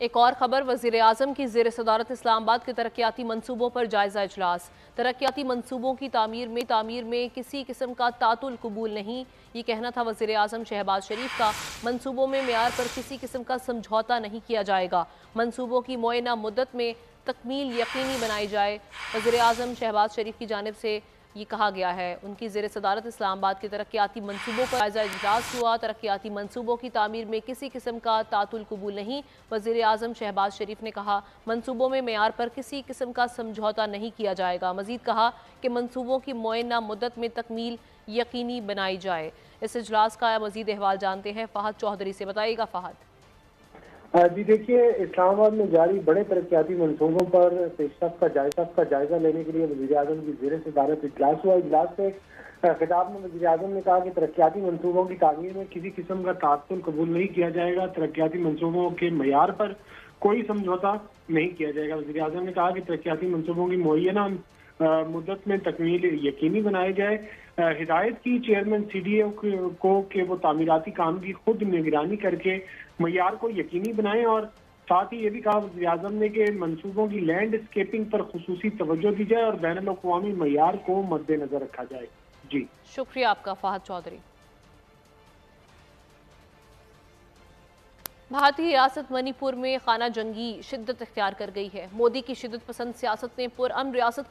एक और खबर, वज़ीर आज़म की ज़ेर सदारत इस्लामाबाद के तरक्याती मनसूबों पर जायज़ा इजलास। तरक्याती मनसूबों की तामीर में किसी किस्म का तातुल कबूल नहीं, ये कहना था वज़ीर आज़म शहबाज शरीफ का। मनसूबों में मेयार पर किसी किस्म का समझौता नहीं किया जाएगा। मनसूबों की मुअय्यना मुद्दत में तकमील यकीनी बनाई जाए। वज़ीर आज़म शहबाज शरीफ की जानिब से ये कहा गया है। उनकी ज़ेर सदारत इस्लामाबाद के तरक्याती मनसूबों पर जायज़ा इजलास हुआ। तरक्याती मनसूबों की तामीर में किसी किस्म का तातुल कबूल नहीं। वज़ीर आज़म शहबाज शरीफ ने कहा, मनसूबों में मेयार पर किसी किस्म का समझौता नहीं किया जाएगा। मज़ीद कहा कि मनसूबों की मुअय्यना मुद्दत में तकमील यकीनी बनाई जाए। इस इजलास का मज़ीद अहवाल जानते हैं फ़हद चौधरी से। बताइएगा फ़हद। जी देखिए, इस्लामाबाद में जारी बड़े तरक्याती मनसूबों पर पेशरफ का जायजा लेने के लिए वज़ीर-ए-आज़म की ज़ेर सदारत इजलास हुआ। इजलास से खिताब में वज़ीर-ए-आज़म ने कहा कि तरक्याती मनसूबों की तामीर में किसी किस्म का तात्तुल कबूल नहीं किया जाएगा। तरक्याती मनसूबों के मयार पर कोई समझौता नहीं किया जाएगा। वज़ीर-ए-आज़म ने कहा कि तरक्याती मनसूबों की मुअय्यना मुद्दत में तकमील यकीनी बनाई जाए। हिदायत की चेयरमैन CDO को कि वो तामीराती काम की खुद निगरानी करके मयार को यकीनी बनाएं, और साथ ही ये भी कहा वज़ीर-ए-आज़म ने कि मनसूबों की लैंडस्केपिंग पर खुसूसी तवज्जो दी जाए और बैनुल-अक़वामी मयार को मद्देनजर रखा जाए। जी शुक्रिया आपका फ़हद चौधरी। भारतीय रियासत मणिपुर में खाना जंगी शिद्दत इख्तियार कर गई है। मोदी की शिद्दत पसंद सियासत ने पुरअमन रियासत